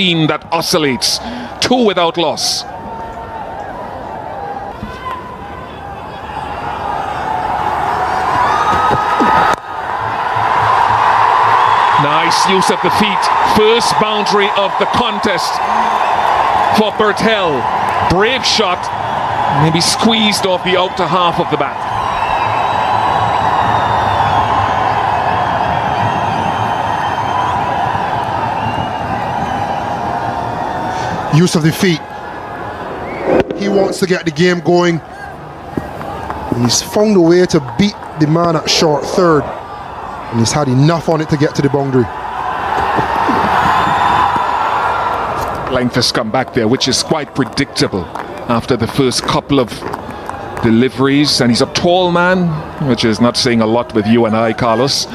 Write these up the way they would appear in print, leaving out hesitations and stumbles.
Team that oscillates, 2 without loss. Nice use of the feet. First boundary of the contest for Bertel. Brave shot, maybe squeezed off the outer half of the bat. Use of the feet. He wants to get the game going. He's found a way to beat the man at short third. And he's had enough on it to get to the boundary. Length has come back there, which is quite predictable after the first couple of deliveries. And he's a tall man, which is not saying a lot with you and I, Carlos.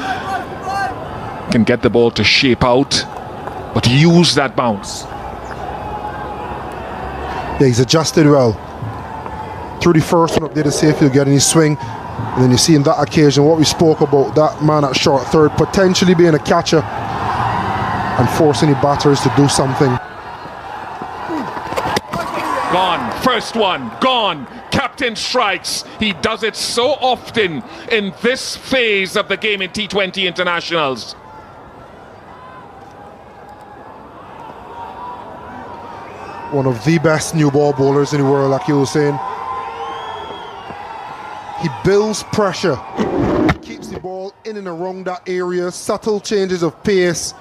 Can get the ball to shape out, but use that bounce. Yeah, he's adjusted well. Through the first one up there to see if he'll get any swing. And then you see in that occasion what we spoke about, that man at short third potentially being a catcher and forcing the batters to do something. Gone, first one, gone. Captain strikes. He does it so often in this phase of the game in T20 internationals. One of the best new ball bowlers in the world, like you were saying. He builds pressure, keeps the ball in and around that area, subtle changes of pace.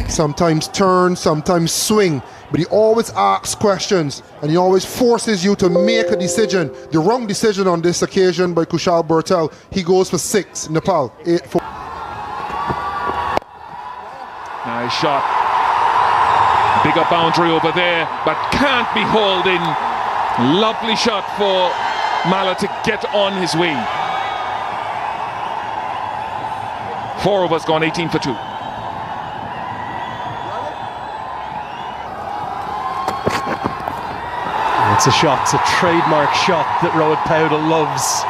Sometimes turn, sometimes swing, but he always asks questions and he always forces you to make a decision. The wrong decision on this occasion by Kushal Bertel. He goes for 6, Nepal, 8-4. Nice shot. Bigger boundary over there, but can't be hauled in. Lovely shot for Malla to get on his way. 4 overs gone, 18 for 2. It's a shot, it's a trademark shot that Rohit Powdell loves.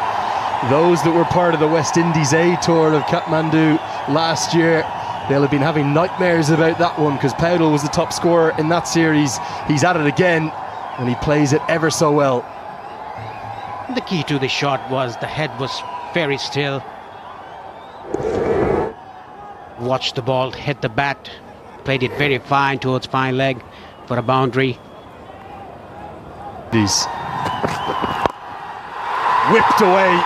Those that were part of the West Indies A tour of Kathmandu last year, they'll have been having nightmares about that one because Powdell was the top scorer in that series. He's at it again and he plays it ever so well. The key to the shot was the head was very still. Watched the ball hit the bat, played it very fine towards fine leg for a boundary. These whipped away,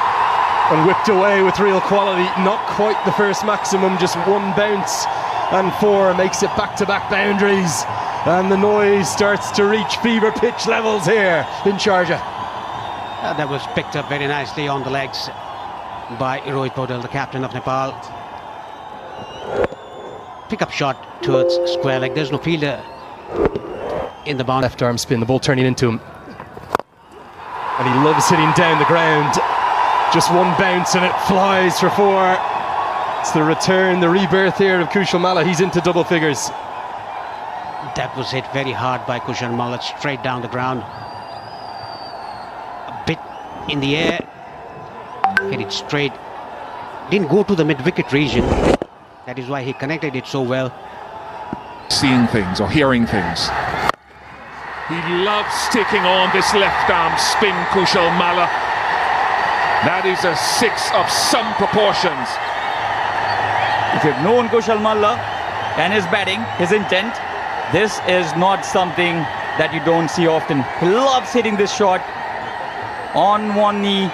and whipped away with real quality. Not quite the first maximum, just one bounce, and 4 makes it back-to-back boundaries, and the noise starts to reach fever pitch levels here in Sharjah. That was picked up very nicely on the legs by Rohit Powdell, the captain of Nepal. Pick-up shot towards square leg. There's no fielder in the bound. Left arm spin, the ball turning into him, and he loves hitting down the ground. Just one bounce and it flies for 4. It's the return, the rebirth here of Kushal Malla. He's into double figures. That was hit very hard by Kushal Malla, straight down the ground. A bit in the air, hit it straight. Didn't go to the mid-wicket region. That is why he connected it so well. Seeing things or hearing things. He loves taking on this left arm spin, Kushal Malla. That is a 6 of some proportions. If you've known Kushal Malla and his batting, his intent, this is not something that you don't see often. He loves hitting this shot on one knee,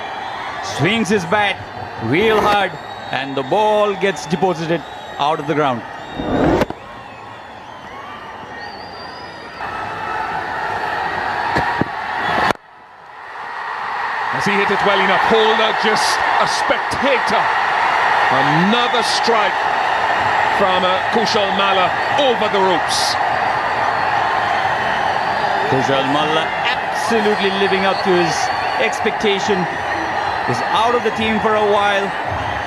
swings his bat real hard, and the ball gets deposited out of the ground. Has he hit it well enough? Holder, just a spectator. Another strike from Kushal Malla over the ropes. Kushal Malla absolutely living up to his expectation. He's out of the team for a while.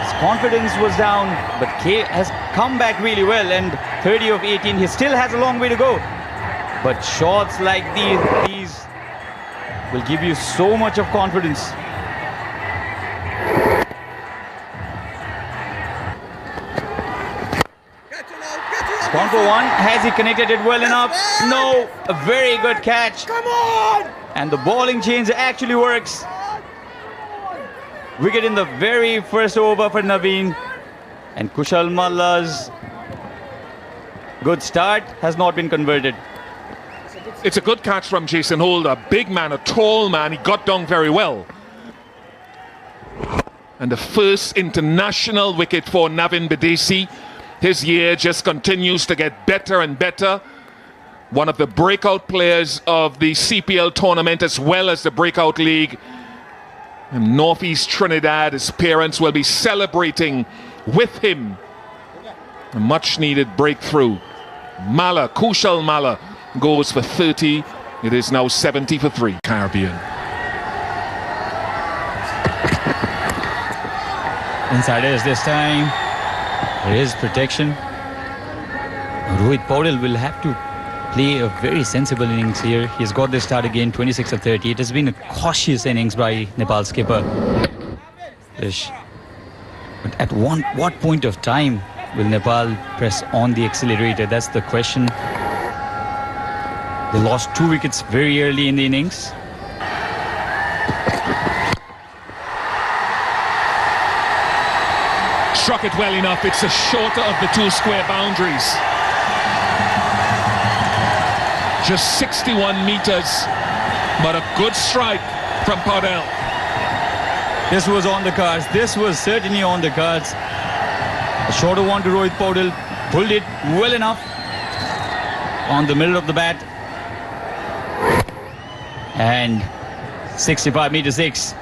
His confidence was down, but K has come back really well, and 30 of 18, he still has a long way to go. But shots like these will give you so much of confidence. Gone for one. Has he connected it well enough? No. A very good catch. Come on! And the bowling change actually works. Wicket in the very first over for Naveen. And Kushal Malla's good start has not been converted. It's a good catch from Jason Holder. A big man, a tall man. He got down very well. And the first international wicket for Naveen Bedesi. His year just continues to get better and better. One of the breakout players of the CPL tournament as well as the Breakout League. And Northeast Trinidad, his parents will be celebrating with him. A much needed breakthrough. Malla, Kushal Malla goes for 30. It is now 70 for 3. Caribbean. Inside edge this time. There is protection. Rohit Paudel will have to play a very sensible innings here. He's got this start again, 26 of 30. It has been a cautious innings by Nepal skipper. But at what point of time will Nepal press on the accelerator? That's the question. They lost 2 wickets very early in the innings. Struck it well enough. It's the shorter of the 2 square boundaries. Just 61 meters, but a good strike from Paudel. This was on the cards. This was certainly on the cards. A shorter one to Rohit Paudel. Pulled it well enough on the middle of the bat. And 65 meter 6.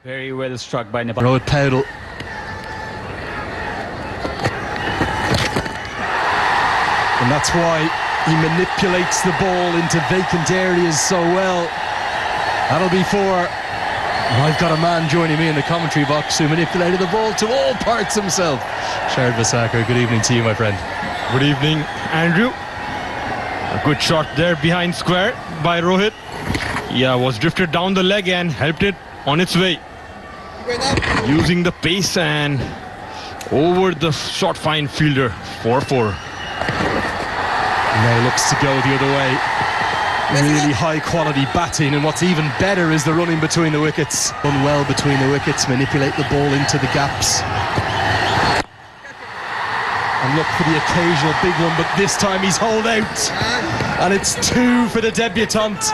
Very well struck by Nepal. Rohit Paudel. And that's why he manipulates the ball into vacant areas so well. That'll be 4. And I've got a man joining me in the commentary box who manipulated the ball to all parts himself. Shard Vasakar, good evening to you, my friend. Good evening, Andrew. A good shot there behind square by Rohit. Yeah, was drifted down the leg and helped it on its way. Using the pace and over the short fine fielder, 4-4. Now looks to go the other way. Really high quality batting, and what's even better is the running between the wickets. Run well between the wickets, manipulate the ball into the gaps. And look for the occasional big one, but this time he's holed out. And it's 2 for the debutant.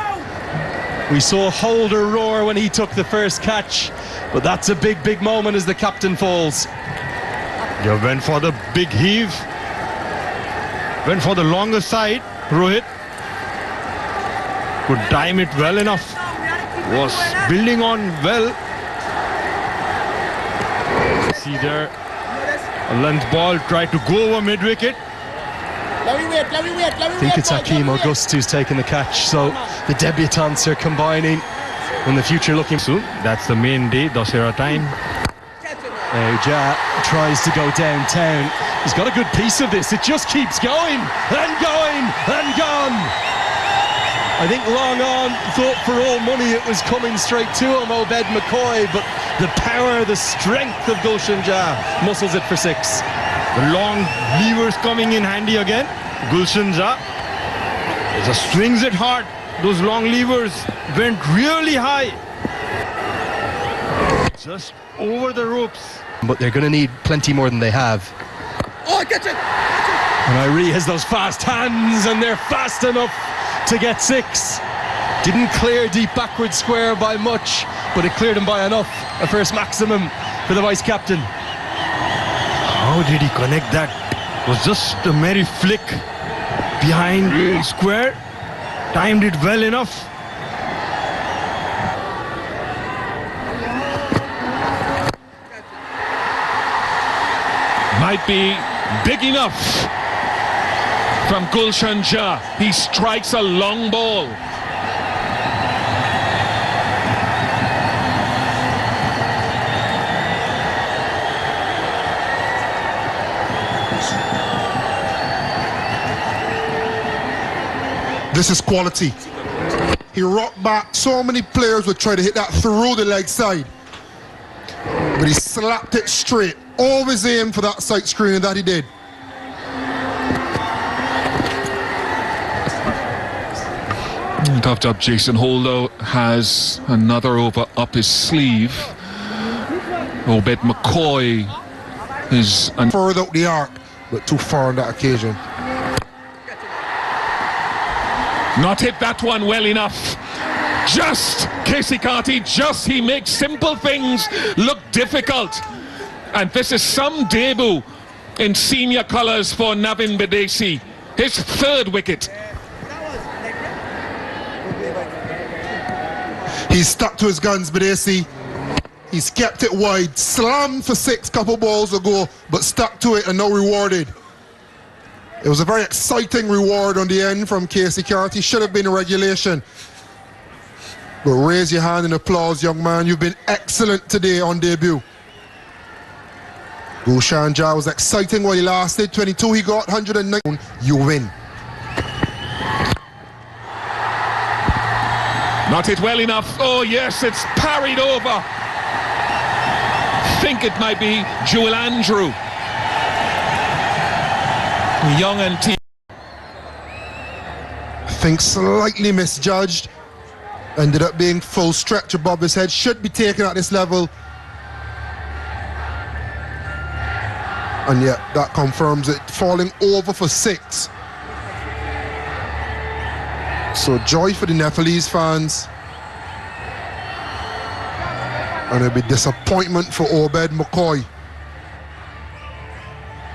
We saw Holder roar when he took the first catch, but that's a big, big moment as the captain falls. Yeah, went for the big heave. Went for the longer side, Rohit. Could time it well enough. Was building on well. See there, a length ball tried to go over mid-wicket. I think it's Hakeem August who's taking the catch, so the debutants are combining in the future looking Soon, that's the main day, Dasera time. Now Ja tries to go downtown. He's got a good piece of this. It just keeps going and going and gone. I think long on thought for all money it was coming straight to him, Obed McCoy, but the power, the strength of Gulshan Ja muscles it for 6. The long levers coming in handy again. Gulshan Ja just swings it hard. Those long levers went really high. Just over the ropes. But they're going to need plenty more than they have. Oh, catch it! And Irie has those fast hands, and they're fast enough to get 6. Didn't clear deep backward square by much, but it cleared him by enough. A first maximum for the vice-captain. How did he connect that? It was just a merry flick behind square. Timed it well enough. Might be big enough from Gulshan Ja. He strikes a long ball. This is quality. He rocked back. So many players would try to hit that through the leg side, but he slapped it straight. Always aim for that sight screen, and that he did. Tough job. Jason Holder has another over up his sleeve. Obed McCoy is further out the arc, but too far on that occasion. not hit that one well enough. Just Casey Carty, just he makes simple things look difficult. And this is some debut in senior colours for Navin Bedesi. His third wicket. He's stuck to his guns, Bedesi. He's kept it wide, slammed for six couple balls ago, but stuck to it and now rewarded. It was a very exciting reward on the end from Casey Carty. Should have been a regulation. But raise your hand in applause, young man. You've been excellent today on debut. Gulshan Jah was exciting while he lasted. 22 he got, 109. You win. Not hit well enough. Oh yes, it's parried over. I think it might be Joel Andrew. Young and T. I think slightly misjudged. Ended up being full stretch above his head. Should be taken at this level. And yet that confirms it. Falling over for six. So joy for the Nepalese fans. And it'll be disappointment for Obed McCoy.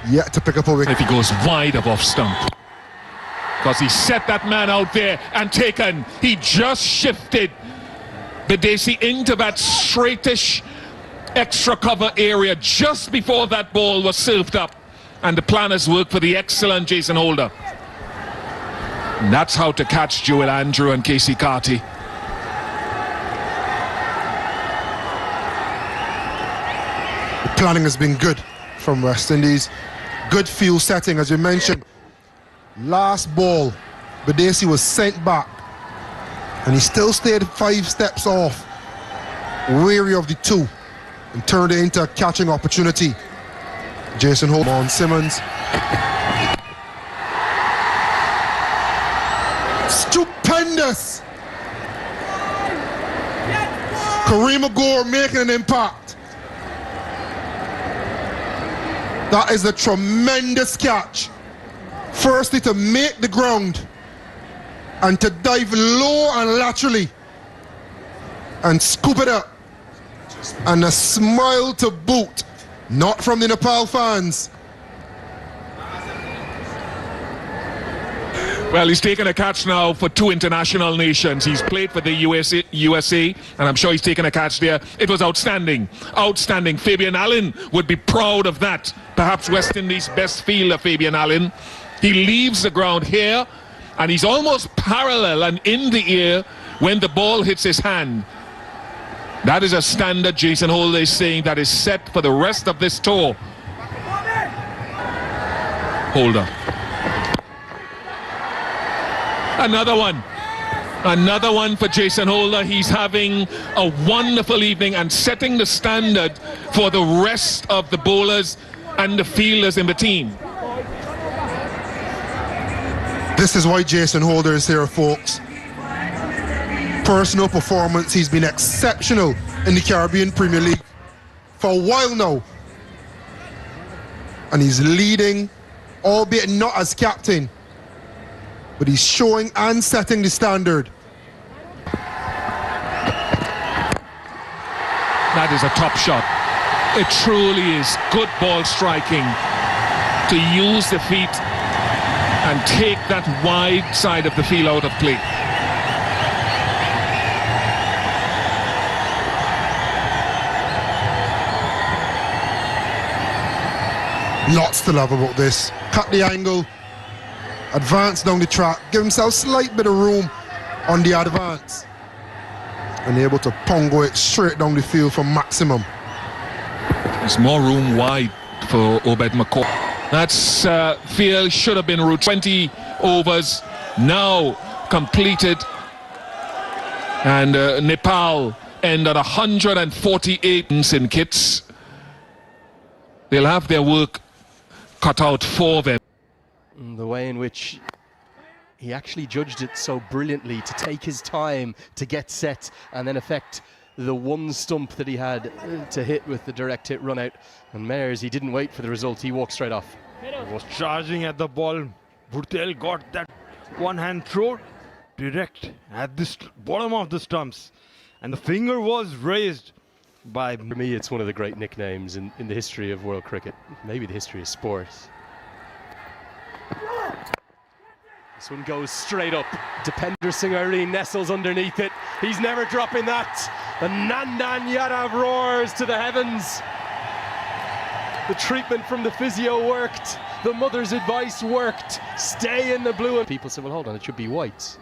Yet to pick up a wicket. If he goes wide of off stump. Because he set that man out there and taken. He just shifted Bedesi into that straightish extra cover area just before that ball was served up. And the planners worked for the excellent Jason Holder. And that's how to catch Joel Andrew and Casey Carty. The planning has been good from West Indies. Good field setting, as you mentioned. Last ball, Bedesi was sent back. And he still stayed 5 steps off. Wary of the 2. And turned it into a catching opportunity. Jason Holder on Simmons. Stupendous! Kareem Agor making an impact. That is a tremendous catch. Firstly, to make the ground and to dive low and laterally and scoop it up. And a smile to boot, not from the Nepal fans. Well, he's taken a catch now for 2 international nations. He's played for the USA, and I'm sure he's taken a catch there. It was outstanding. Outstanding. Fabian Allen would be proud of that. Perhaps West Indies' best fielder, Fabian Allen. He leaves the ground here, and he's almost parallel and in the air when the ball hits his hand. That is a standard Jason Holder is saying that is set for the rest of this tour. Holder. Another one. Another one for Jason Holder. He's having a wonderful evening and setting the standard for the rest of the bowlers and the fielders in the team. This is why Jason Holder is here, folks. Personal performance, he's been exceptional in the Caribbean Premier League for a while now. And he's leading, albeit not as captain, but he's showing and setting the standard. That is a top shot. It truly is good ball striking to use the feet and take that wide side of the field out of play. Lots to love about this. Cut the angle, advance down the track, give himself a slight bit of room on the advance, and able to pongo it straight down the field for maximum. There's more room wide for Obed McCoy. That's field should have been route 20 overs now completed, and Nepal end at 148 in kits. They'll have their work cut out for them. The way in which he actually judged it so brilliantly to take his time to get set and then affect the one stump that he had to hit with the direct hit run out. And Mayers, he didn't wait for the result, he walked straight off. He was charging at the ball. Bhurtel got that one hand throw direct at the bottom of the stumps, and the finger was raised by... For me, it's one of the great nicknames in the history of world cricket, maybe the history of sport. This one goes straight up. Dipender Singh Irene nestles underneath it. He's never dropping that. The Nandan Yadav roars to the heavens. The treatment from the physio worked. The mother's advice worked. Stay in the blue. And people say, well, hold on, it should be white.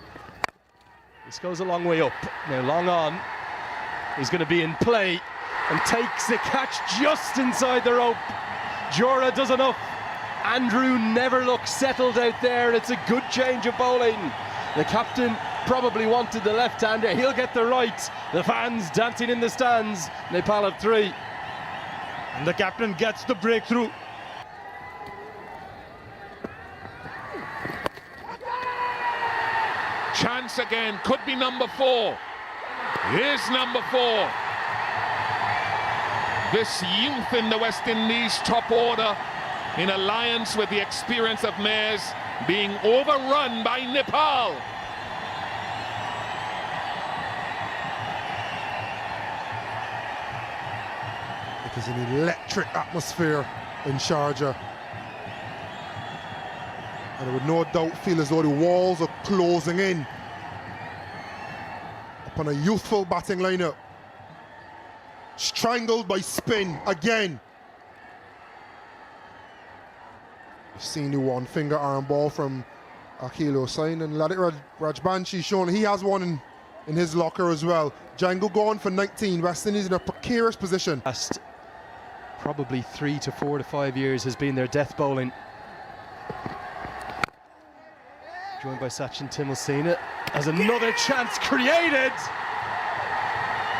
This goes a long way up. Now, long on. He's going to be in play and takes the catch just inside the rope. Jora does enough. Andrew never looks settled out there. It's a good change of bowling. The captain probably wanted the left-hander. He'll get the right. The fans dancing in the stands. Nepal have 3. And the captain gets the breakthrough. Chance again, could be number 4. Here's number 4. This youth in the West Indies top order, in alliance with the experience of Mayers, being overrun by Nepal. It is an electric atmosphere in Sharjah. And I would no doubt feel as though the walls are closing in upon a youthful batting lineup. Strangled by spin again. You've seen the one finger arm ball from Akhil Hossain, and Ladit Rajbanshi shown he has one in his locker as well. Django gone for 19. West Indies in a precarious position. Last probably 3 to 4 to 5 years has been their death bowling. Joined by Sachin Tendulkar as another chance created,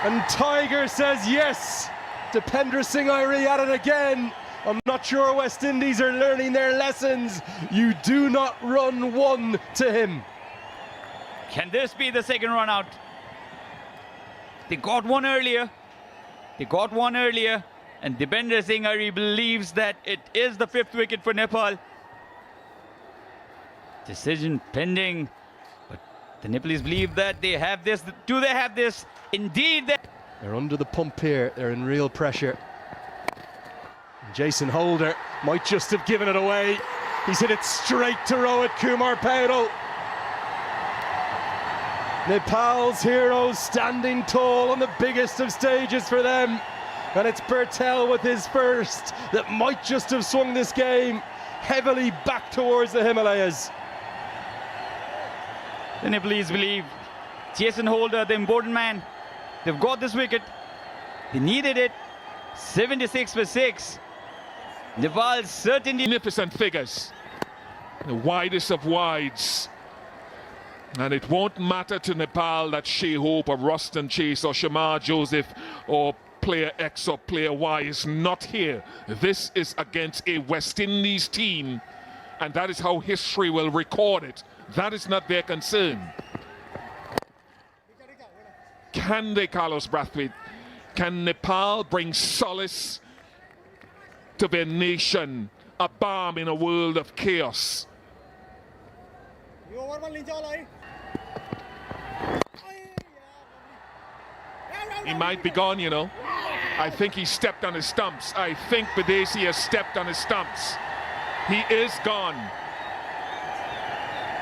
and Tiger says yes. Dipender Singh Irene at it again. I'm not sure West Indies are learning their lessons. You do not run one to him. Can this be the second run out? They got one earlier. And Dipender Singh Irene believes that it is the 5th wicket for Nepal. Decision pending, but the Nepalese believe that they have this. Do they have this? Indeed. They're under the pump here. They're in real pressure. And Jason Holder might just have given it away. He's hit it straight to Rohit Kumar Paudel. Nepal's heroes standing tall on the biggest of stages for them. And it's Bertel with his first that might just have swung this game heavily back towards the Himalayas. The Nepalese believe Jason Holder, the important man, they've got this wicket. They needed it. 76 for 6. Nepal certainly... Magnificent figures. The widest of wides. And it won't matter to Nepal that Shea Hope or Ruston Chase or Shamar Joseph or player X or player Y is not here. This is against a West Indies team, and that is how history will record it. That is not their concern. Can they, Carlos Brathwaite? Can Nepal bring solace to their nation, a balm in a world of chaos? He might be gone, you know. I think he stepped on his stumps. I think Bedesi has stepped on his stumps. He is gone.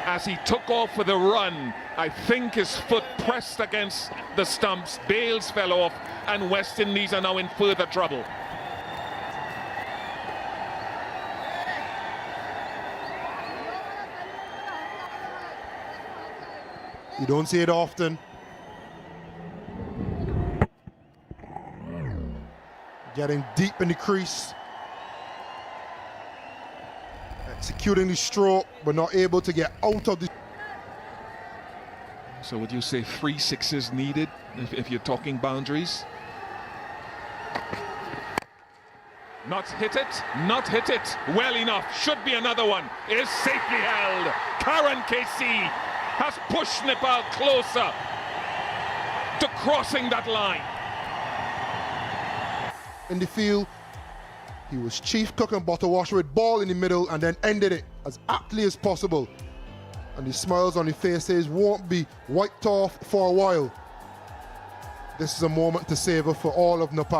As he took off for the run, I think his foot pressed against the stumps, bails fell off, and West Indies are now in further trouble. You don't see it often. Getting deep in the crease. Executing the stroke, but not able to get out of the... So would you say 3 sixes needed if you're talking boundaries? Not hit it, not hit it. Well enough. Should be another one. Is safely held. Karan KC has pushed Nepal closer to crossing that line. In the field, he was chief cook and bottle washer with ball in the middle and then ended it as aptly as possible. And the smiles on his faces won't be wiped off for a while. This is a moment to savor for all of Nepal.